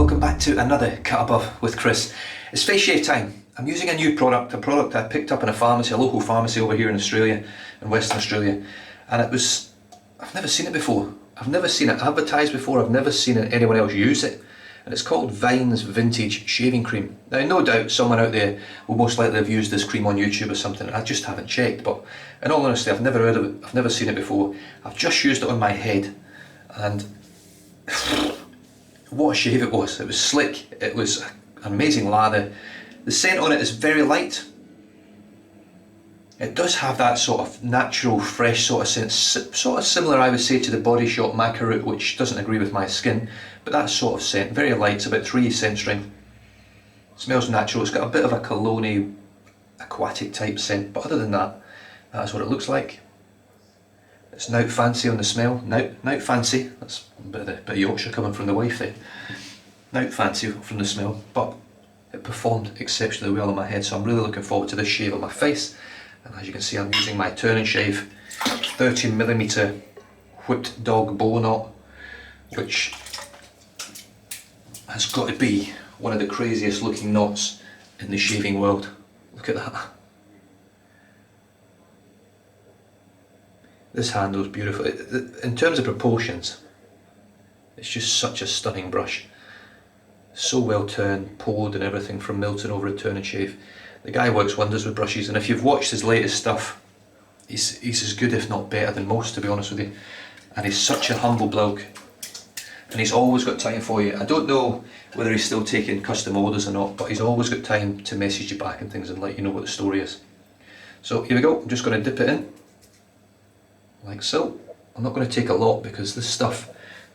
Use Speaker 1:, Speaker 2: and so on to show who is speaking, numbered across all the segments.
Speaker 1: Welcome back to another Cut Above with Chris. It's face shave time. I'm using a new product, a product I picked up in a pharmacy, a local pharmacy over here in Australia, in Western Australia, and I've never seen it before. I've never seen it advertised before, I've never seen anyone else use it, and it's called Vine's Vintage Shaving Cream. Now no doubt someone out there will most likely have used this cream on YouTube or something, I just haven't checked, but in all honesty I've never heard of it, I've never seen it before. I've just used it on my head, and what a shave it was. It was slick, it was an amazing lather. The scent on it is very light. It does have that sort of natural, fresh sort of scent, sort of similar I would say to the Body Shop Macaroot, which doesn't agree with my skin, but that sort of scent, very light, it's about 3 scent strength. Smells natural, it's got a bit of a cologne aquatic type scent, but other than that, that's what it looks like. It's not fancy on the smell, not fancy, that's a bit of Yorkshire coming from the wife there. Not fancy from the smell, but it performed exceptionally well on my head, so I'm really looking forward to this shave on my face. And as you can see, I'm using my turn and shave 13mm whipped dog bow knot, which has got to be one of the craziest looking knots in the shaving world. Look at that. This handle's beautiful. In terms of proportions, it's just such a stunning brush. So well turned, pulled and everything from Milton over a turn and shave. The guy works wonders with brushes, and if you've watched his latest stuff, he's as good if not better than most, to be honest with you. And he's such a humble bloke, and he's always got time for you. I don't know whether he's still taking custom orders or not, but he's always got time to message you back and things and let you know what the story is. So here we go, I'm just going to dip it in, like so. I'm not going to take a lot because this stuff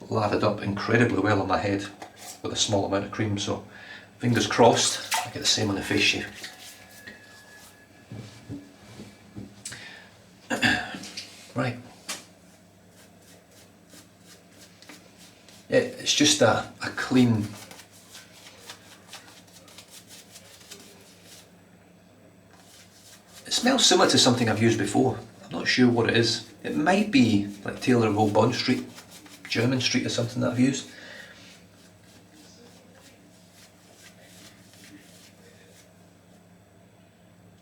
Speaker 1: lathered up incredibly well on my head with a small amount of cream, so fingers crossed I get the same on the face shave. Right. Yeah, it's just a clean, it smells similar to something I've used before. I'm not sure what it is. It might be like Taylor of Old Bond Street, German Street or something that I've used.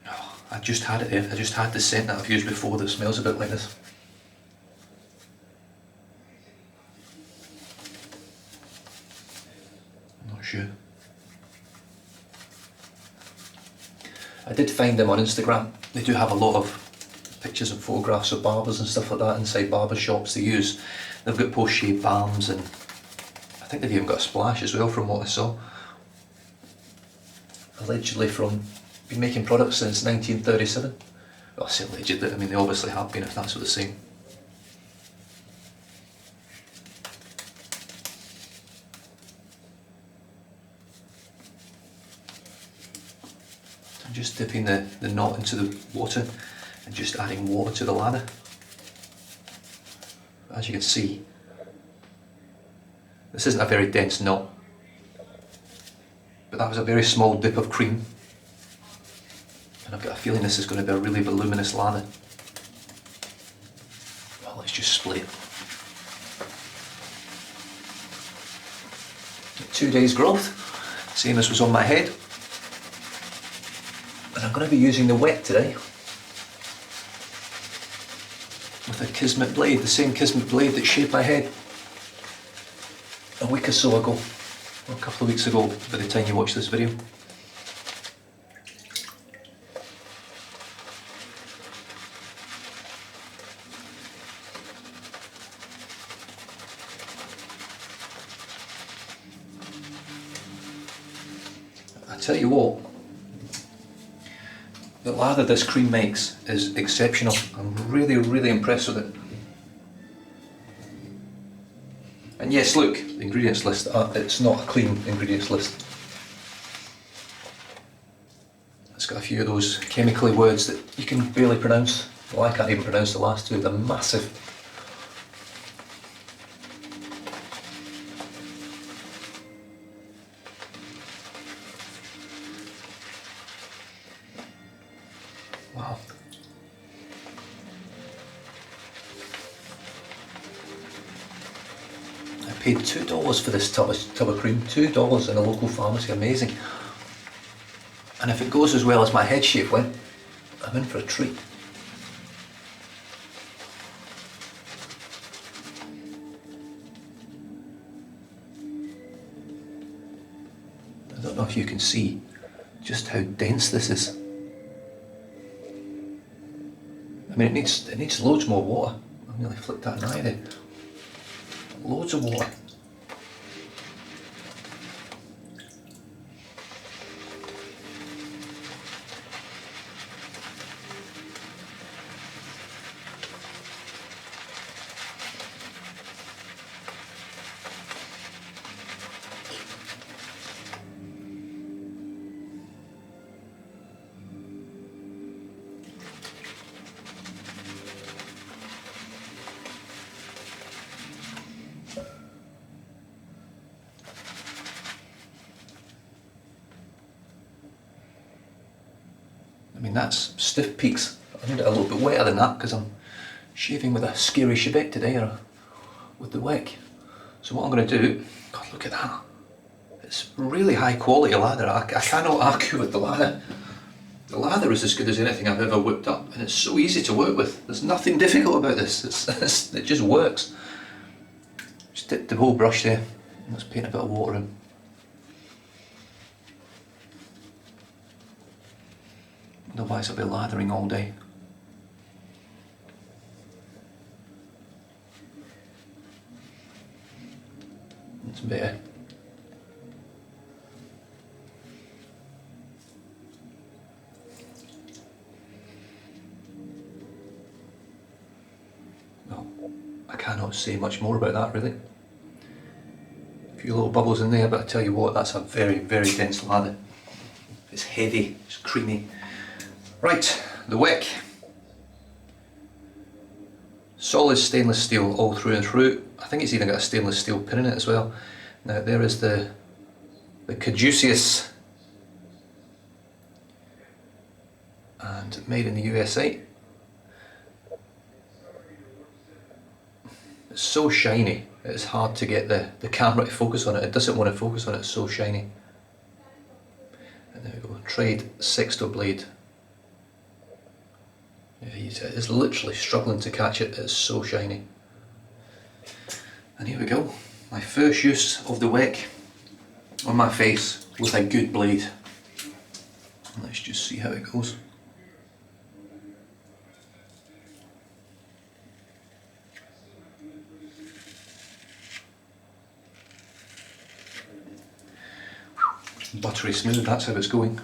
Speaker 1: Oh, I just had it there. I just had the scent that I've used before that smells a bit like this. I'm not sure. I did find them on Instagram. They do have a lot of pictures and photographs of barbers and stuff like that inside barber shops they use. They've got post-shave balms, and I think they've even got a splash as well from what I saw. Allegedly been making products since 1937. Well, I say allegedly, I mean they obviously have been if that's what they're saying. I'm just dipping the knot into the water and just adding water to the lather. As you can see, this isn't a very dense knot, but that was a very small dip of cream, and I've got a feeling this is going to be a really voluminous lather. Well, let's just split it. 2 days growth, same as was on my head, and I'm going to be using the wet today with a Kismet blade, the same Kismet blade that shaved my head a week or so ago, or a couple of weeks ago by the time you watch this video. I tell you what, the lather this cream makes is exceptional. I'm really impressed with it. And yes, look, the ingredients list, it's not a clean ingredients list. It's got a few of those chemically words that you can barely pronounce. Well, I can't even pronounce the last two, they're massive. Wow. paid $2 for this tub of cream. $2 in a local pharmacy, amazing. And if it goes as well as my head shape went, I'm in for a treat. I don't know if you can see just how dense this is. I mean, it needs loads more water. I nearly flicked that an eye there. Loads of water. I mean, that's stiff peaks. I need it a little bit wetter than that because I'm shaving with a scary shebek today, or with the wick. So what I'm going to do, God, look at that. It's really high quality lather. I cannot argue with the lather. The lather is as good as anything I've ever whipped up, and it's so easy to work with. There's nothing difficult about this. It just works. Just dip the whole brush there. Let's paint a bit of water in. Otherwise I'll be lathering all day. It's better. Well, I cannot say much more about that really. A few little bubbles in there, but I tell you what, that's a very, very dense lather. It's heavy, it's creamy. Right, the wick. Solid stainless steel all through and through. I think it's even got a stainless steel pin in it as well. Now there is the Caduceus, and made in the USA. It's so shiny, it's hard to get the camera to focus on it. It doesn't want to focus on it, it's so shiny. And there we go, trade sexto blade. Yeah, he's literally struggling to catch it, it's so shiny. And here we go, my first use of the wick on my face with a good blade. Let's just see how it goes. Buttery smooth, that's how it's going.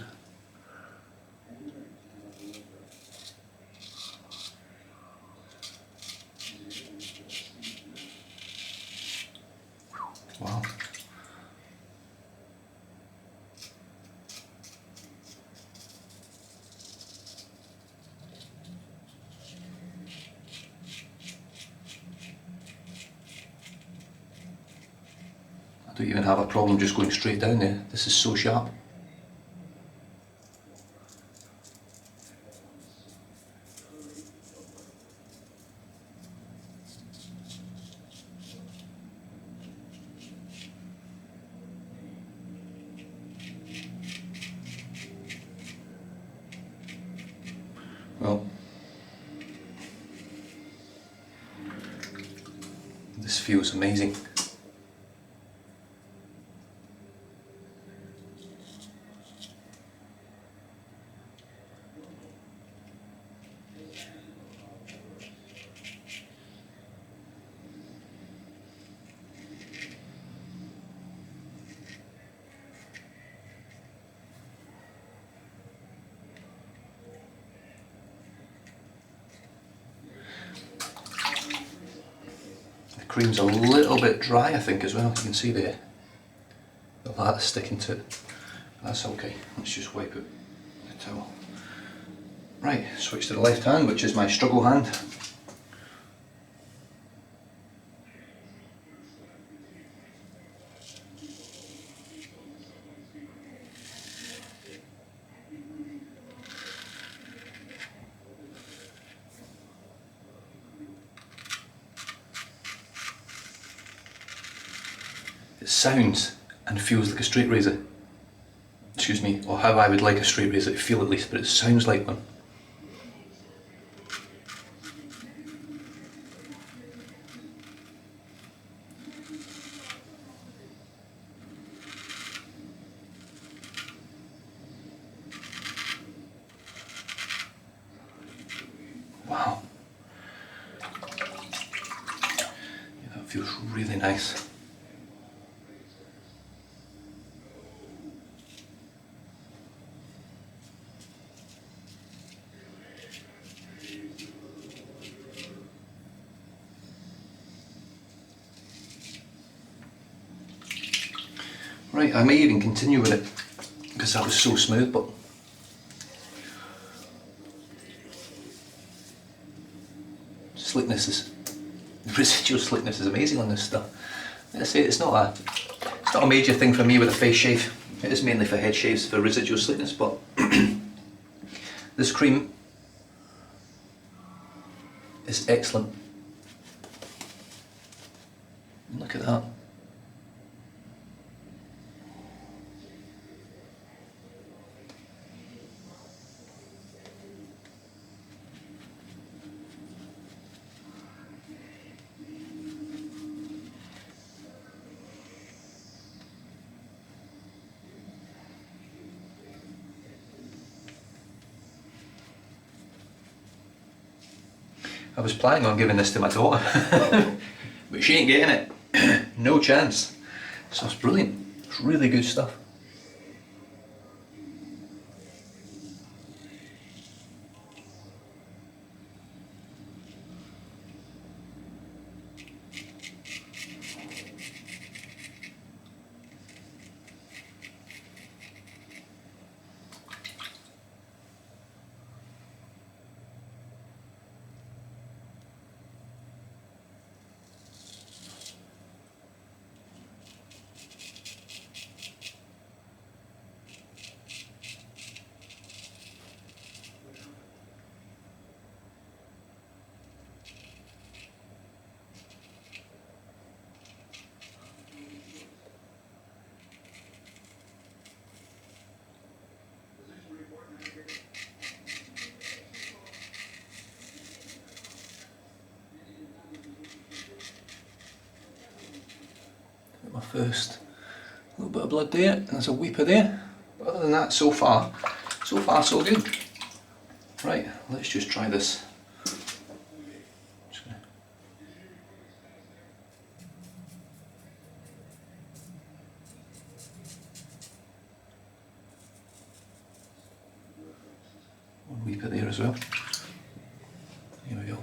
Speaker 1: Wow. I don't even have a problem just going straight down there. This is so sharp. Well, this feels amazing. The cream's a little bit dry, I think, as well. You can see the lather sticking to it. That's okay. Let's just wipe it with the towel. Right, switch to the left hand, which is my struggle hand. it sounds and feels like a straight razor. Excuse me, or how I would like a straight razor to feel at least, but it sounds like one. Wow. Yeah, that feels really nice. Right, I may even continue with it because that was so smooth, but the residual slickness is amazing on this stuff. I say it's not a major thing for me with a face shave. It is mainly for head shaves for residual slickness, but this cream is excellent. Look at that. I was planning on giving this to my daughter, but she ain't getting it. No chance. So it's brilliant. It's really good stuff. My first little bit of blood there, and there's a weeper there. But other than that, so far so good. Right, let's just try this. One weeper there as well. Here we go.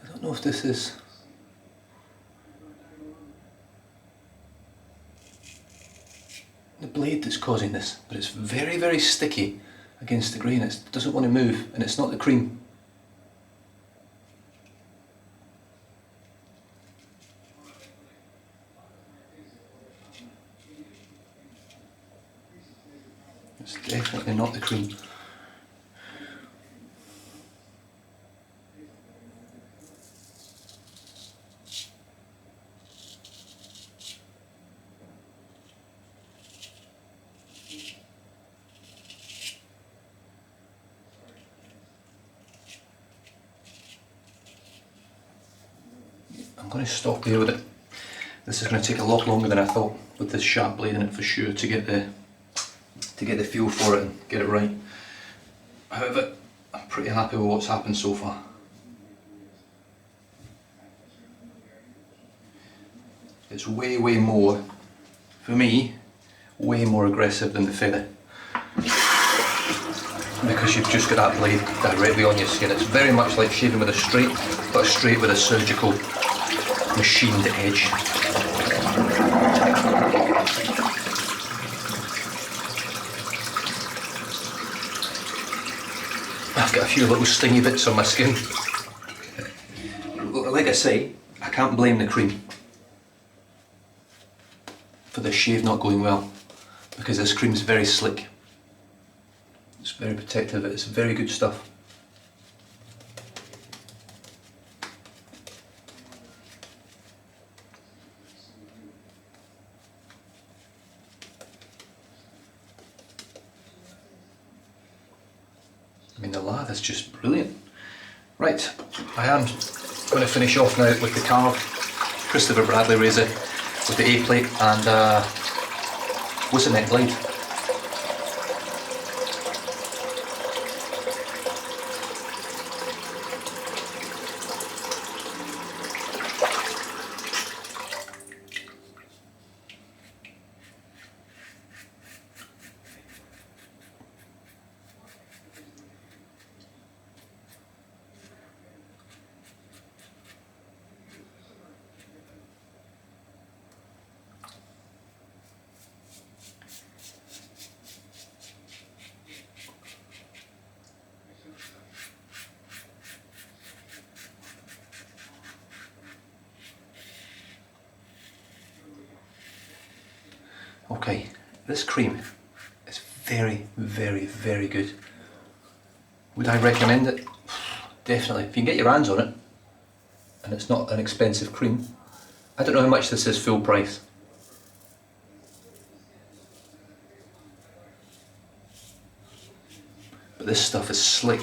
Speaker 1: I don't know if this is the blade that's causing this, but it's very, very sticky against the grain. It doesn't want to move, and it's not the cream. It's definitely not the cream. I'm going to stop there with it. This is going to take a lot longer than I thought with this sharp blade in it for sure to get the feel for it and get it right. However, I'm pretty happy with what's happened so far. It's way more, for me, way more aggressive than the feather. Because you've just got that blade directly on your skin. It's very much like shaving with a straight, but a straight with a surgical machined edge. I've got a few little stingy bits on my skin. Like I say, I can't blame the cream. the shave not going well, because this cream is very slick. It's very protective, it's very good stuff. I mean, the lathe is just brilliant. Right, I am going to finish off now with the carved Christopher Bradley razor with the A-plate and what's the neck blade. Okay, this cream is very, very, very good. Would I recommend it? Definitely. If you can get your hands on it, and it's not an expensive cream. I don't know how much this is full price. But this stuff is slick.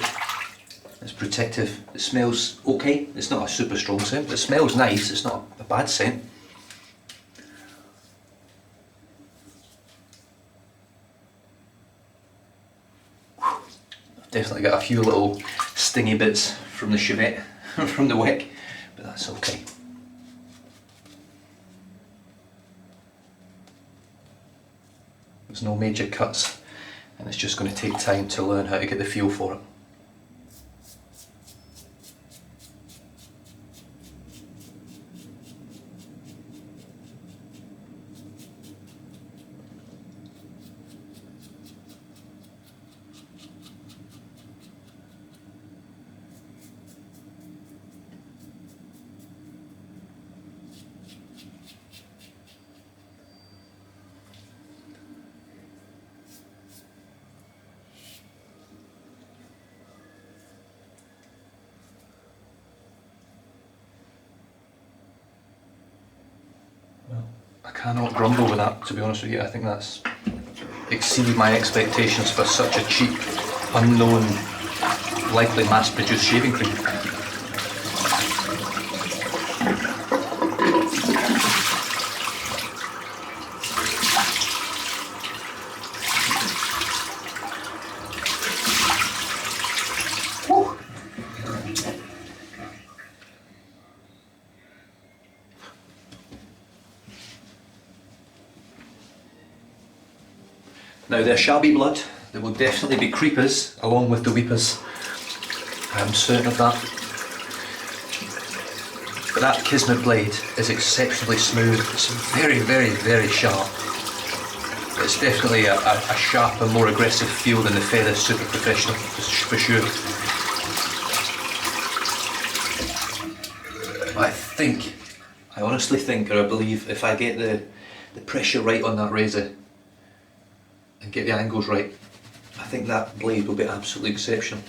Speaker 1: It's protective. It smells okay. It's not a super strong scent, but it smells nice. It's not a bad scent. Definitely got a few little stingy bits from the chevette, from the wick, but that's okay. There's no major cuts, and it's just going to take time to learn how to get the feel for it. I cannot grumble with that, to be honest with you. I think that's exceeded my expectations for such a cheap, unknown, likely mass-produced shaving cream. Woo. Now there shall be blood, there will definitely be creepers along with the weepers, I'm certain of that. But that Kismet blade is exceptionally smooth, it's very, very, very sharp. It's definitely a sharper, more aggressive feel than the Feather Super Professional, for sure. I honestly think, or I believe, if I get the pressure right on that razor, and get the angles right, I think that blade will be absolutely exceptional.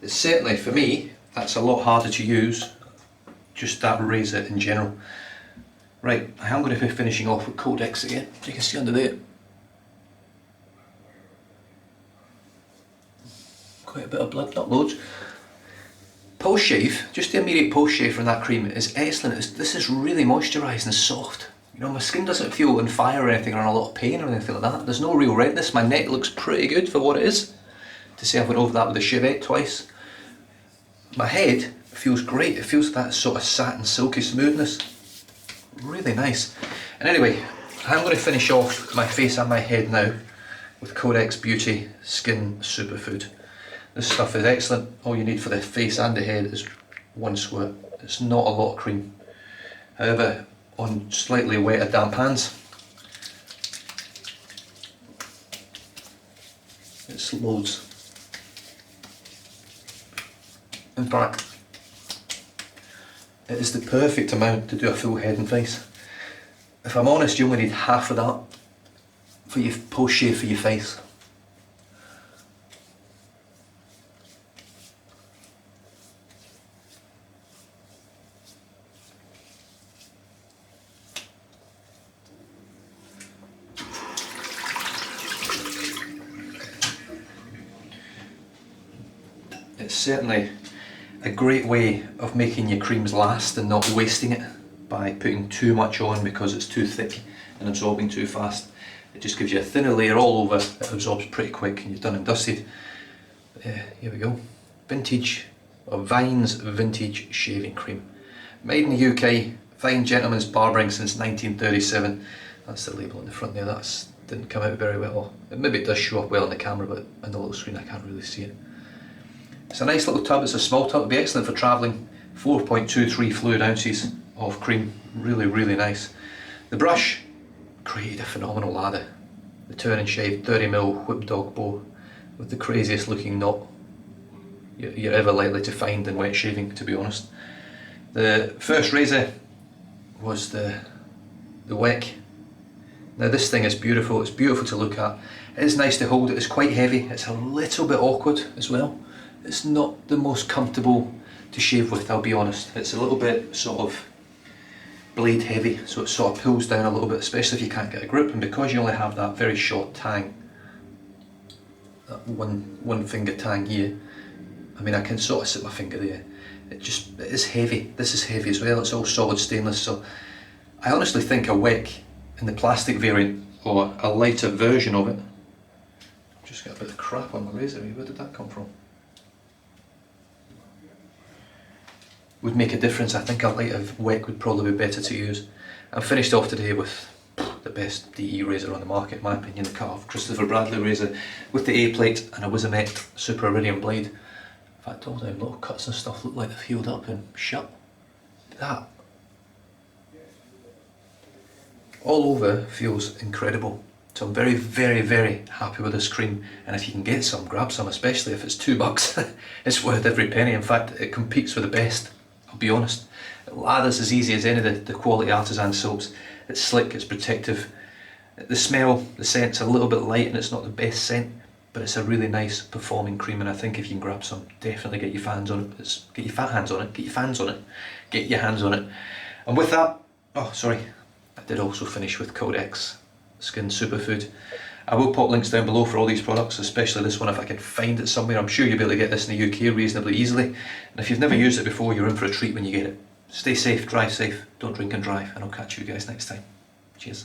Speaker 1: It's certainly, for me, that's a lot harder to use, just that razor in general. Right, I am going to be finishing off with Codex again, you can see under there. Quite a bit of blood, not loads. Post shave, just the immediate post shave from that cream is excellent. This is really moisturised and soft. You know, my skin doesn't feel on fire or anything, or in a lot of pain or anything like that. There's no real redness. My neck looks pretty good for what it is. To say I've went over that with the chevette twice. My head feels great. It feels that sort of satin silky smoothness. Really nice. And anyway, I'm going to finish off my face and my head now with Codex Beauty Skin Superfood. This stuff is excellent. All you need for the face and the head is one squirt. It's not a lot of cream. However, on slightly wetter, damp hands, it's loads. In fact, It is the perfect amount to do a full head and face. If I'm honest, you only need half of that for your post shave for your face. It's certainly a great way of making your creams last and not wasting it by putting too much on because it's too thick and absorbing too fast. It just gives you a thinner layer all over, it absorbs pretty quick and you're done and dusted. Here we go. Vintage, or Vine's Vintage Shaving Cream. Made in the UK, fine gentleman's barbering since 1937. That's the label on the front there, that didn't come out very well. Maybe it does show up well on the camera, but on the little screen I can't really see it. It's a nice little tub, it's a small tub, it'll be excellent for travelling. 4.23 fluid ounces of cream, really, really nice. The brush created a phenomenal lather. The turn and shave 30mm whip dog bow with the craziest looking knot you're ever likely to find in wet shaving, to be honest. The first razor was the Wick. Now this thing is beautiful, it's beautiful to look at. It is nice to hold, it is quite heavy, it's a little bit awkward as well. It's not the most comfortable to shave with, I'll be honest. It's a little bit sort of blade heavy, so it sort of pulls down a little bit, especially if you can't get a grip, and because you only have that very short tang, that one finger tang here, I mean I can sort of sit my finger there. It is heavy. This is heavy as well, it's all solid stainless, so I honestly think a wick in the plastic variant, or a lighter version of it, just got a bit of crap on my razor here, where did that come from? Would make a difference. I think a lighter wick would probably be better to use. I'm finished off today with the best DE razor on the market, in my opinion, the cut-off Christopher Bradley razor with the A-plate and a Wizamet Super Iridium blade. In fact, all them little cuts and stuff look like they've healed up and shut. That all over feels incredible. So I'm very, very, very happy with this cream, and if you can get some, grab some, especially if it's $2. It's worth every penny. In fact, it competes with the best. I'll be honest, it lathers as easy as any of the quality artisan soaps. It's slick, it's protective. The smell, the scent's a little bit light and it's not the best scent, but it's a really nice performing cream, and I think if you can grab some, definitely get your fans on it. Get your hands on it. And with that, oh sorry, I did also finish with Codex Skin Superfood. I will pop links down below for all these products, especially this one if I can find it somewhere. I'm sure you'll be able to get this in the UK reasonably easily. And if you've never used it before, you're in for a treat when you get it. Stay safe, drive safe, don't drink and drive, and I'll catch you guys next time. Cheers.